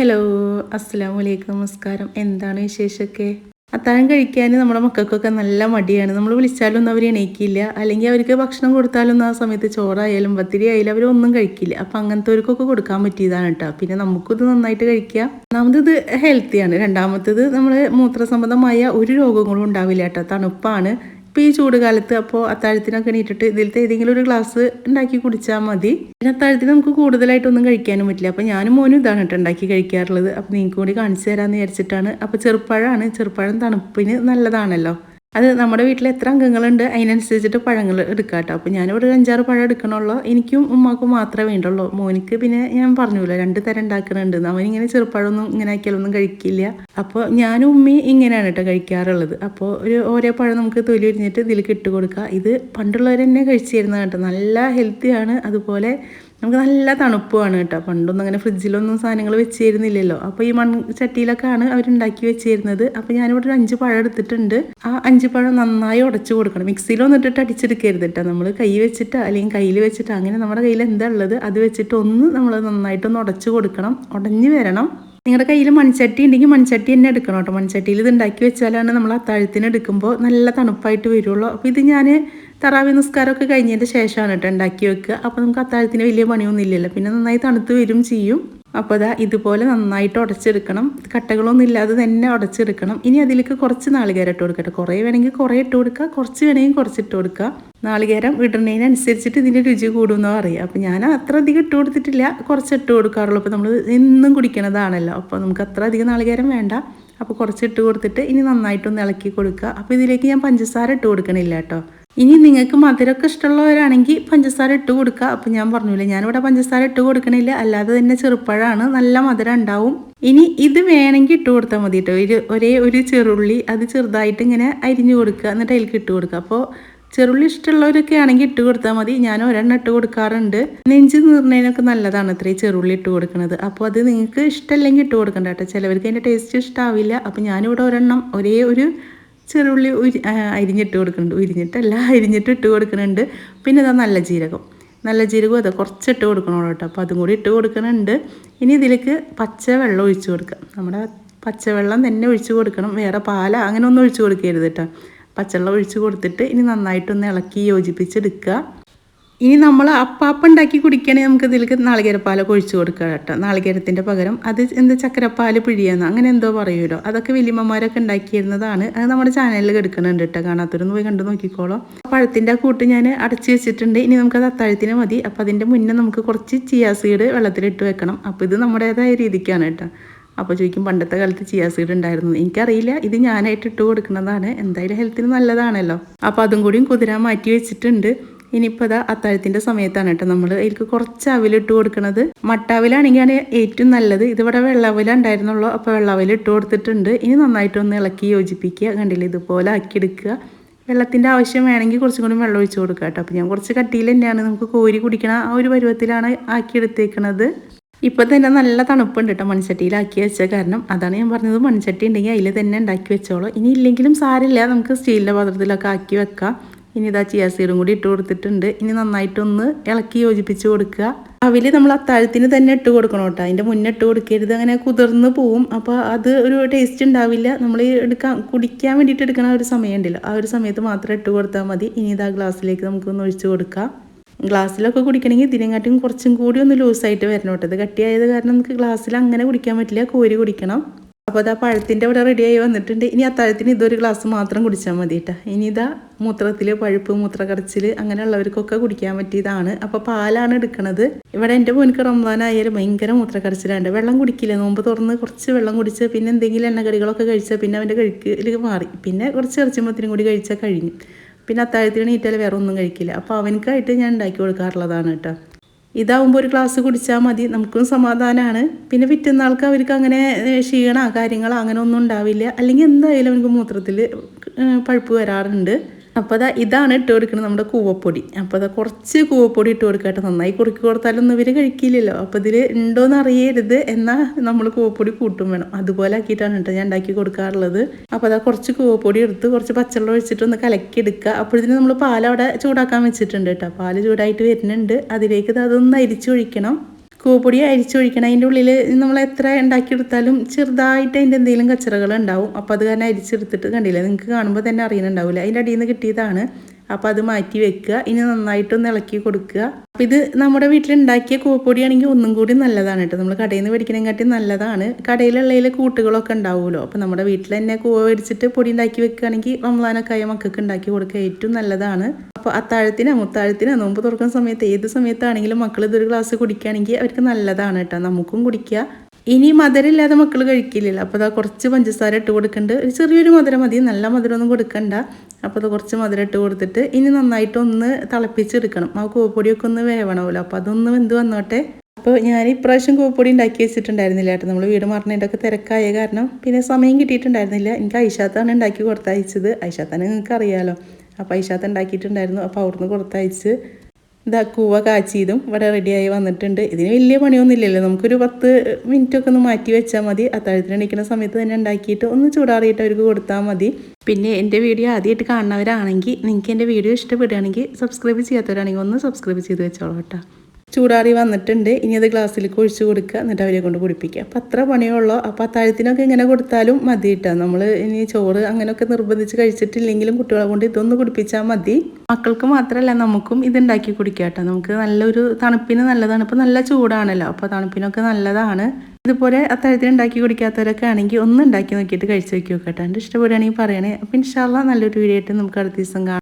Hello, അസ്സലാമു അലൈക്കും, നമസ്കാരം. എന്താണ് വിശേഷമൊക്കെ? അത്താഴം കഴിക്കാൻ നമ്മുടെ മക്കൾക്കൊക്കെ നല്ല മടിയാണ്. നമ്മൾ വിളിച്ചാലൊന്നും അവർ എണീക്കില്ല. അല്ലെങ്കിൽ അവർക്ക് ഭക്ഷണം കൊടുത്താലൊന്നും ആ സമയത്ത് ചോറായാലും പത്തിരി ആയാലും അവരൊന്നും കഴിക്കില്ല. അപ്പം അങ്ങനത്തെവർക്കൊക്കെ കൊടുക്കാൻ പറ്റിയതാണ് കേട്ടോ. പിന്നെ നമുക്കിത് നന്നായിട്ട് കഴിക്കാം. ഒന്നാമത് ഇത് ഹെൽത്തിയാണ്. രണ്ടാമത്തത് നമ്മൾ മൂത്രസംബന്ധമായ ഒരു രോഗങ്ങളും ഉണ്ടാവില്ല കേട്ടോ. തണുപ്പാണ്. ഇപ്പോൾ ഈ ചൂട് കാലത്ത് അപ്പോൾ അത്താഴത്തിനൊക്കെ എണീറ്റിട്ട് ഇതിലത്തെ ഏതെങ്കിലും ഒരു ഗ്ലാസ് ഉണ്ടാക്കി കുടിച്ചാൽ മതി. പിന്നെ അത്താഴത്തിന് നമുക്ക് കൂടുതലായിട്ടൊന്നും കഴിക്കാനും പറ്റില്ല. അപ്പോൾ ഞാനും മോനും ഇതാണ് കേട്ടോ ഉണ്ടാക്കി കഴിക്കാറുള്ളത്. അപ്പോൾ നിങ്ങൾക്ക് കൂടി കാണിച്ചു തരാമെന്ന് വിചാരിച്ചിട്ടാണ്. അപ്പോൾ ചെറുപ്പഴമാണ്. ചെറുപ്പഴം തണുപ്പിന് നല്ലതാണല്ലോ. അത് നമ്മുടെ വീട്ടിൽ എത്ര അംഗങ്ങളുണ്ട് അതിനനുസരിച്ചിട്ട് പഴങ്ങൾ എടുക്കാം കേട്ടോ. അപ്പോൾ ഞാനിവിടെ ഒരു 5-6 പഴം എടുക്കണുള്ളൂ. എനിക്കും ഉമ്മാക്കും മാത്രമേ വേണ്ടുള്ളൂ. മോനിക്ക് പിന്നെ ഞാൻ പറഞ്ഞില്ല 2 തരം ഉണ്ടാക്കുന്നുണ്ട്. അവനിങ്ങനെ ചെറുപ്പഴമൊന്നും ഇങ്ങനെ ആക്കിയാലൊന്നും കഴിക്കില്ല. അപ്പോൾ ഞാനും ഉമ്മയും ഇങ്ങനെയാണ് കേട്ടോ കഴിക്കാറുള്ളത്. അപ്പോൾ ഓരോ പഴം നമുക്ക് തൊലി ഉരിഞ്ഞിട്ട് ഇതിലേക്ക് ഇട്ട് കൊടുക്കുക. ഇത് പണ്ടുള്ളവർ തന്നെ കഴിച്ചു തരുന്നത് കേട്ടോ. നല്ല ഹെൽത്തിയാണ്. അതുപോലെ നമുക്ക് നല്ല തണുപ്പുമാണ് കേട്ടോ. പണ്ടൊന്നും അങ്ങനെ ഫ്രിഡ്ജിലൊന്നും സാധനങ്ങൾ വെച്ച് തരുന്നില്ലല്ലോ. അപ്പോൾ ഈ മൺചട്ടിയിലൊക്കെയാണ് അവരുണ്ടാക്കി വെച്ച് തരുന്നത്. അപ്പോൾ ഞാനിവിടെ ഒരു 5 പഴം എടുത്തിട്ടുണ്ട്. ആ 5 പഴം നന്നായി ഉടച്ചു കൊടുക്കണം. മിക്സിയിലൊന്നും ഇട്ടിട്ട് അടിച്ചെടുക്കരുത് കേട്ടോ. നമ്മൾ കൈ വെച്ചിട്ട് അല്ലെങ്കിൽ കയ്യിൽ വെച്ചിട്ട് അങ്ങനെ നമ്മുടെ കയ്യിൽ എന്താ ഉള്ളത് അത് വെച്ചിട്ട് നമ്മൾ നന്നായിട്ടൊന്ന് ഉടച്ചു കൊടുക്കണം. ഉടഞ്ഞു വരണം. നിങ്ങളുടെ കയ്യിൽ മൺചട്ടി ഉണ്ടെങ്കിൽ മൺചട്ടി തന്നെ എടുക്കണം കേട്ടോ. മൺചട്ടിയിൽ ഇത് ഉണ്ടാക്കി വെച്ചാലാണ് നമ്മൾ അത്താഴത്തിന് എടുക്കുമ്പോൾ നല്ല തണുപ്പായിട്ട് വരുള്ളൂ. അപ്പോൾ ഇത് ഞാൻ തറാവി നിസ്കാരമൊക്കെ കഴിഞ്ഞതിൻ്റെ ശേഷമാണ് കേട്ടോ ഉണ്ടാക്കി വെക്കുക. അപ്പോൾ നമുക്ക് അത്താഴത്തിന് വലിയ പണിയൊന്നും ഇല്ലല്ലോ. പിന്നെ നന്നായി തണുത്ത് വരും ചെയ്യും. അപ്പോൾ ഇതുപോലെ നന്നായിട്ട് ഉടച്ചെടുക്കണം. കട്ടകളൊന്നും ഇല്ലാതെ തന്നെ ഉടച്ചെടുക്കണം. ഇനി അതിലേക്ക് കുറച്ച് നാളികേരം ഇട്ട് കൊടുക്കട്ടെ. കുറേ വേണമെങ്കിൽ കുറേ ഇട്ട് കൊടുക്കുക, കുറച്ച് വേണമെങ്കിൽ കുറച്ചിട്ട് കൊടുക്കുക. നാളികേരം ഇടുന്നതിനനുസരിച്ചിട്ട് ഇതിൻ്റെ രുചി കൂടുമെന്നോ അറിയാം. അപ്പോൾ ഞാൻ അത്ര അധികം ഇട്ട് കൊടുത്തിട്ടില്ല, കുറച്ച് ഇട്ട് കൊടുക്കാറുള്ളൂ. അപ്പോൾ നമ്മൾ എന്നും കുടിക്കണതാണല്ലോ. അപ്പോൾ നമുക്ക് അത്ര അധികം നാളികേരം വേണ്ട. അപ്പോൾ കുറച്ച് ഇട്ട് കൊടുത്തിട്ട് ഇനി നന്നായിട്ടൊന്ന് ഇളക്കി കൊടുക്കുക. അപ്പോൾ ഇതിലേക്ക് ഞാൻ പഞ്ചസാര ഇട്ട് കൊടുക്കണില്ല കേട്ടോ. ഇനി നിങ്ങൾക്ക് മധുരമൊക്കെ ഇഷ്ടമുള്ളവരാണെങ്കിൽ പഞ്ചസാര ഇട്ട് കൊടുക്കുക. അപ്പം ഞാൻ പറഞ്ഞില്ലേ, ഞാനിവിടെ പഞ്ചസാര ഇട്ട് കൊടുക്കണില്ല, അല്ലാതെ തന്നെ ചെറുപ്പഴമാണ്, നല്ല മധുരം ഉണ്ടാവും. ഇനി ഇത് വേണമെങ്കിൽ ഇട്ട് കൊടുത്താൽ മതി കേട്ടോ. ഒരേ ഒരു ചെറുള്ളി അത് ചെറുതായിട്ട് ഇങ്ങനെ അരിഞ്ഞു കൊടുക്കുക, എന്നിട്ട് അതിലേക്ക് ഇട്ട് കൊടുക്കുക. അപ്പോൾ ചെറുള്ളി ഇഷ്ടമുള്ളവരൊക്കെ ആണെങ്കിൽ ഇട്ട് കൊടുത്താൽ മതി. ഞാൻ ഒരെണ്ണം ഇട്ട് കൊടുക്കാറുണ്ട്. നെഞ്ച് നീറുന്നതിനൊക്കെ നല്ലതാണ് ഇത്രയും ചെറുള്ളി ഇട്ട് കൊടുക്കുന്നത്. അപ്പോൾ അത് നിങ്ങൾക്ക് ഇഷ്ടമല്ലെങ്കിൽ ഇട്ട് കൊടുക്കണ്ട കേട്ടോ. ചിലവർക്ക് അതിൻ്റെ ടേസ്റ്റ് ഇഷ്ടമാവില്ല. അപ്പോൾ ഞാനിവിടെ ഒരെണ്ണം ഒരേ ഒരു ചെറുള്ളി അരിഞ്ഞിട്ട് കൊടുക്കുന്നുണ്ട്. അരിഞ്ഞിട്ട് ഇട്ട് കൊടുക്കുന്നുണ്ട്. പിന്നെ ഇതാ നല്ല ജീരകം അതെ കുറച്ചിട്ട് കൊടുക്കണോളൂ കേട്ടോ. അപ്പോൾ അതും കൂടി ഇട്ട് കൊടുക്കുന്നുണ്ട്. ഇനി ഇതിലേക്ക് പച്ചവെള്ളം ഒഴിച്ച് കൊടുക്കുക. നമ്മുടെ പച്ചവെള്ളം തന്നെ ഒഴിച്ച് കൊടുക്കണം. വേറെ പാല അങ്ങനെ ഒന്നും ഒഴിച്ച് കൊടുക്കരുത് കേട്ടോ. പച്ചവെള്ളം ഒഴിച്ച് കൊടുത്തിട്ട് ഇനി നന്നായിട്ടൊന്ന് ഇളക്കി യോജിപ്പിച്ചെടുക്കുക. ഇനി നമ്മൾ അപ്പം ഉണ്ടാക്കി കുടിക്കുകയാണെങ്കിൽ നമുക്ക് ഇതിലേക്ക് നാളികേരപ്പാലൊക്കെ ഒഴിച്ച് കൊടുക്കുക കേട്ടോ. നാളികേരത്തിൻ്റെ പകരം അത് ചക്കരപ്പാൽ പിഴിയാന്ന് അങ്ങനെ എന്തോ പറയുമല്ലോ. അതൊക്കെ വലിയമ്മമാരൊക്കെ ഉണ്ടാക്കിയിരുന്നതാണ്. അത് നമ്മുടെ ചാനലിൽ എടുക്കുന്നുണ്ട് കേട്ടോ. കാണാത്തൊരൊന്ന് പോയി കണ്ടു നോക്കിക്കോളൂ. പഴത്തിൻ്റെ ആ കൂട്ട് ഞാൻ അടച്ച് വെച്ചിട്ടുണ്ട്. ഇനി നമുക്കത് അത്താഴത്തിന് മതി. അപ്പോൾ അതിൻ്റെ മുന്നേ നമുക്ക് കുറച്ച് ചിയാ സീഡ് വെള്ളത്തിലിട്ട് വെക്കണം. അപ്പോൾ ഇത് നമ്മുടേതായ രീതിക്കാണ് കേട്ടോ. അപ്പോൾ ചോദിക്കും പണ്ടത്തെ കാലത്ത് ചിയാ സീഡ് ഉണ്ടായിരുന്നു. എനിക്കറിയില്ല, ഇത് ഞാനായിട്ട് ഇട്ട് കൊടുക്കുന്നതാണ്. എന്തായാലും ഹെൽത്തിന് നല്ലതാണല്ലോ. അപ്പോൾ അതും കൂടിയും കുതിരാൻ മാറ്റി വെച്ചിട്ടുണ്ട്. ഇനിയിപ്പോൾ അത്താഴത്തിൻ്റെ സമയത്താണ് കേട്ടോ നമ്മൾ അതിലേക്ക് കുറച്ച് അവിലിട്ട് കൊടുക്കുന്നത്. മട്ടാവിലാണെങ്കിലാണ് ഏറ്റവും നല്ലത്. ഇതിവിടെ വെള്ളാവില ഉണ്ടായിരുന്നുള്ളൂ. അപ്പോൾ വെള്ളാവില ഇട്ട് കൊടുത്തിട്ടുണ്ട്. ഇനി നന്നായിട്ടൊന്ന് ഇളക്കി യോജിപ്പിക്കുക. കണ്ടില്ല, ഇതുപോലെ ആക്കിയെടുക്കുക. വെള്ളത്തിൻ്റെ ആവശ്യം വേണമെങ്കിൽ കുറച്ചും കൂടി വെള്ളം ഒഴിച്ച് കൊടുക്കുക കേട്ടോ. അപ്പോൾ ഞാൻ കുറച്ച് കട്ടിയിൽ തന്നെയാണ് നമുക്ക് കോരി കുടിക്കണ ആ ഒരു പരുവത്തിലാണ് ആക്കിയെടുത്തേക്കണത്. ഇപ്പോൾ തന്നെ നല്ല തണുപ്പുണ്ട് കേട്ടോ. മൺചട്ടിയിലാക്കി വെച്ച കാരണം അതാണ് ഞാൻ പറഞ്ഞത്. മൺചട്ടി ഉണ്ടെങ്കിൽ അതിൽ തന്നെ ഉണ്ടാക്കി വെച്ചോളൂ. ഇനി ഇല്ലെങ്കിലും സാരമില്ല, നമുക്ക് സ്റ്റീലിൻ്റെ പാത്രത്തിലൊക്കെ ആക്കി വെക്കാം. ഇനി ഇതാ ചിയാ സീഡും കൂടി ഇട്ട് കൊടുത്തിട്ടുണ്ട്. ഇനി നന്നായിട്ടൊന്ന് ഇളക്കി യോജിപ്പിച്ച് കൊടുക്കുക. അവിൽ നമ്മൾ അത്താഴത്തിന് തന്നെ ഇട്ട് കൊടുക്കണം കേട്ടോ. അതിൻ്റെ മുന്നേ ഇട്ട് കൊടുക്കരുത്, അങ്ങനെ കുതിർന്ന് പോവും. അപ്പോൾ അത് ഒരു ടേസ്റ്റ് ഉണ്ടാവില്ല. നമ്മൾ കുടിക്കാൻ വേണ്ടിയിട്ട് എടുക്കണ ഒരു സമയം ഉണ്ടല്ലോ, ആ ഒരു സമയത്ത് മാത്രം ഇട്ട് കൊടുത്താൽ മതി. ഇനി ഇതാ ഗ്ലാസ്സിലേക്ക് നമുക്കൊന്ന് ഒഴിച്ച് കൊടുക്കാം. ഗ്ലാസ്സിലൊക്കെ കുടിക്കണമെങ്കിൽ ഇതിനെക്കാട്ടും കുറച്ചും കൂടി ഒന്ന് ലൂസായിട്ട് വരണം കേട്ടോ. ഇത് കട്ടിയായത് കാരണം നമുക്ക് ഗ്ലാസ്സിൽ അങ്ങനെ കുടിക്കാൻ പറ്റില്ല, കോരി കുടിക്കണം. അപ്പോൾ പഴത്തിൻ്റെ ഇവിടെ റെഡിയായി വന്നിട്ടുണ്ട്. ഇനി അത്താഴത്തിന് ഇതൊരു ഗ്ലാസ് മാത്രം കുടിച്ചാൽ മതി കേട്ടോ. ഇനി മൂത്രത്തിൽ പഴുപ്പ്, മൂത്രക്കടച്ചിൽ അങ്ങനെയുള്ളവർക്കൊക്കെ കുടിക്കാൻ പറ്റിയതാണ്. അപ്പോൾ പാലാണ് എടുക്കണത്. ഇവിടെ എൻ്റെ മോനിക്ക് റംസാനായാലും ഭയങ്കര മൂത്രക്കടച്ചിലുണ്ട്. വെള്ളം കുടിക്കില്ല. നോമ്പ് തുറന്ന് കുറച്ച് വെള്ളം കുടിച്ച് പിന്നെ എന്തെങ്കിലും എണ്ണക്കടികളൊക്കെ കഴിച്ചാൽ പിന്നെ അവൻ്റെ കഴിക്കൽ മാറി. പിന്നെ കുറച്ച് ഇറച്ചിമത്തിനും കൂടി കഴിച്ചാൽ കഴിഞ്ഞു. പിന്നെ അത്താഴത്തിന് നീറ്റാൽ വേറെ ഒന്നും കഴിക്കില്ല. അപ്പോൾ അവനക്കായിട്ട് ഞാൻ ഉണ്ടാക്കി കൊടുക്കാറുള്ളതാണ് കേട്ടോ. ഇതാവുമ്പോൾ ഒരു ഗ്ലാസ് കുടിച്ചാൽ മതി, നമുക്കും സമാധാനമാണ്. പിന്നെ പിറ്റന്നാൾക്ക് അവർക്ക് അങ്ങനെ ക്ഷീണ കാര്യങ്ങളോ അങ്ങനെ ഒന്നും ഉണ്ടാവില്ല. അല്ലെങ്കിൽ എന്തായാലും അവർക്ക് മൂത്രത്തിൽ പഴുപ്പ് വരാറുണ്ട്. അപ്പോൾ ഇതാണ് ഇട്ട് കൊടുക്കുന്നത് നമ്മുടെ കൂവപ്പൊടി. അപ്പോൾ കുറച്ച് കൂവപ്പൊടി ഇട്ട് കൊടുക്കട്ടെ. നന്നായി കുറുക്കി കൊടുത്താലൊന്നും ഇവർ കഴിക്കില്ലല്ലോ. അപ്പോൾ ഇതിൽ ഉണ്ടോയെന്ന് അറിയരുത്, എന്നാൽ നമ്മൾ കൂവപ്പൊടി കൂട്ടും വേണം. അതുപോലെ ആക്കിയിട്ടാണ് കേട്ടോ ഞാൻ ഉണ്ടാക്കി കൊടുക്കാറുള്ളത്. അപ്പോൾ കുറച്ച് കൂവപ്പൊടി എടുത്ത് കുറച്ച് പച്ചവെള്ളം ഒഴിച്ചിട്ട് ഒന്ന് കലക്കിയെടുക്കുക. അപ്പോഴത്തേന് നമ്മൾ പാൽ അവിടെ ചൂടാക്കാൻ വെച്ചിട്ടുണ്ട് കേട്ടോ. പാൽ ചൂടായിട്ട് വരുന്നുണ്ട്. അതിലേക്ക് അതൊന്ന് അരിച്ചൊഴിക്കണം. കൂവപ്പൊടി അരിച്ചൊഴിക്കണം. അതിൻ്റെ ഉള്ളിൽ നമ്മൾ എത്ര ഉണ്ടാക്കിയെടുത്താലും ചെറുതായിട്ട് അതിൻ്റെ എന്തെങ്കിലും കച്ചറകൾ ഉണ്ടാവും. അപ്പോൾ അത് കാരണം അരിച്ചെടുത്തിട്ട് കണ്ടില്ലേ, നിങ്ങൾക്ക് കാണുമ്പോൾ തന്നെ അറിയുന്നുണ്ടാവില്ല. അതിൻ്റെ അടിയിൽ നിന്ന് കിട്ടിയതാണ്. അപ്പോൾ അത് മാറ്റി വെക്കുക. ഇനി നന്നായിട്ടൊന്ന് ഇളക്കി കൊടുക്കുക. അപ്പോൾ ഇത് നമ്മുടെ വീട്ടിലുണ്ടാക്കിയ കൂവപ്പൊടിയാണെങ്കിൽ ഒന്നും കൂടി നല്ലതാണ് കേട്ടോ. നമ്മൾ കടയിൽ നിന്ന് മേടിക്കണേക്കാട്ടി നല്ലതാണ്. കടയിലുള്ളതിൽ കൂട്ടുകളൊക്കെ ഉണ്ടാവുമല്ലോ. അപ്പോൾ നമ്മുടെ വീട്ടിൽ തന്നെ കൂവ മേടിച്ചിട്ട് പൊടി ഉണ്ടാക്കി വെക്കുകയാണെങ്കിൽ റംസാനൊക്കെ ആയ മക്കൾക്ക് ഉണ്ടാക്കി കൊടുക്കുക ഏറ്റവും നല്ലതാണ്. അപ്പോൾ അത്താഴത്തിനോ മുത്താഴത്തിനോ നോമ്പ് തുറക്കുന്ന സമയത്ത് ഏത് സമയത്താണെങ്കിലും മക്കൾ ഇതൊരു ഗ്ലാസ് കുടിക്കുകയാണെങ്കിൽ അവർക്ക് നല്ലതാണ് കേട്ടോ. നമുക്കും കുടിക്കുക. ഇനി മധുരമില്ലാതെ മക്കൾ കഴിക്കില്ലല്ലോ. അപ്പോൾ അതാ കുറച്ച് പഞ്ചസാര ഇട്ട് കൊടുക്കുന്നുണ്ട്. ഒരു ചെറിയൊരു മധുരം മതി, നല്ല മധുരമൊന്നും കൊടുക്കണ്ട. അപ്പോൾ അത് കുറച്ച് മധുരം ഇട്ട് കൊടുത്തിട്ട് ഇനി നന്നായിട്ടൊന്ന് തിളപ്പിച്ചെടുക്കണം. ആ കൂവപ്പൊടിയൊക്കെ ഒന്ന് വേവണമല്ലോ. അപ്പോൾ അതൊന്ന് വെന്ത് വന്നോട്ടെ. അപ്പോൾ ഞാൻ ഇപ്രാവശ്യം കൂവപ്പൊടി ഉണ്ടാക്കി വെച്ചിട്ടുണ്ടായിരുന്നില്ല കേട്ടോ. നമ്മൾ വീട് മാറുന്നതിൻ്റെയൊക്കെ തിരക്കായ കാരണം പിന്നെ സമയം കിട്ടിയിട്ടുണ്ടായിരുന്നില്ല. എനിക്ക് ഐഷാത്താണ് ഉണ്ടാക്കി കൊടുത്തയച്ചത്. ഐഷാത്താനെ നിങ്ങൾക്ക് അറിയാമല്ലോ. അപ്പോൾ ഐഷാത്ത് ഉണ്ടാക്കിയിട്ടുണ്ടായിരുന്നു. അപ്പോൾ അവിടുന്ന് കൊടുത്തയച്ച് ഇതാ കൂവ കാച്ചിയതും ഇവിടെ റെഡിയായി വന്നിട്ടുണ്ട്. ഇതിന് വലിയ പണിയൊന്നും ഇല്ലല്ലോ. നമുക്കൊരു 10 മിനിറ്റൊക്കെ ഒന്ന് മാറ്റി വെച്ചാൽ മതി. അത്താഴത്തിന് എണീക്കുന്ന സമയത്ത് തന്നെ ഉണ്ടാക്കിയിട്ട് ഒന്ന് ചൂടാറിയിട്ട് അവർക്ക് കൊടുത്താൽ മതി. പിന്നെ എൻ്റെ വീഡിയോ ആദ്യമായിട്ട് കാണുന്നവരാണെങ്കിൽ നിങ്ങൾക്ക് എൻ്റെ വീഡിയോ ഇഷ്ടപ്പെടുകയാണെങ്കിൽ സബ്സ്ക്രൈബ് ചെയ്യാത്തവരാണെങ്കിൽ ഒന്ന് സബ്സ്ക്രൈബ് ചെയ്ത് വെച്ചോളൂ കേട്ടോ. ചൂടാറി വന്നിട്ടുണ്ട്. ഇനി അത് ഗ്ലാസ്സിലേക്ക് ഒഴിച്ച് കൊടുക്കുക. എന്നിട്ട് അവരെ കൊണ്ട് കുടിപ്പിക്കുക. അപ്പോൾ അത്ര പണിയുള്ളൂ. അപ്പോൾ അത്താഴത്തിനൊക്കെ ഇങ്ങനെ കൊടുത്താലും മതി കേട്ടോ. നമ്മൾ ഇനി ചോറ് അങ്ങനെയൊക്കെ നിർബന്ധിച്ച് കഴിച്ചിട്ടില്ലെങ്കിലും കുട്ടികളെ കൊണ്ട് ഇതൊന്ന് കുടിപ്പിച്ചാൽ മതി. മക്കൾക്ക് മാത്രമല്ല നമുക്കും ഇതുണ്ടാക്കി കുടിക്കാം കേട്ടോ. നമുക്ക് നല്ലൊരു തണുപ്പിന് നല്ലതാണ്. ഇപ്പോൾ നല്ല ചൂടാണല്ലോ. അപ്പോൾ തണുപ്പിനൊക്കെ നല്ലതാണ്. ഇതുപോലെ അത്താഴത്തിന് ഉണ്ടാക്കി കുടിക്കാത്തവരൊക്കെ ആണെങ്കിൽ ഒന്ന് ഉണ്ടാക്കി നോക്കിയിട്ട് കഴിച്ച് വയ്ക്കുക കേട്ടോ. എൻ്റെ ഇഷ്ടപ്പെടുകയാണെങ്കിൽ പറയണേ. അപ്പോൾ ഇൻഷാ അല്ലാഹ് നല്ലൊരു വീഡിയോ ആയിട്ട് നമുക്ക് അടുത്ത ദിവസം കാണാം.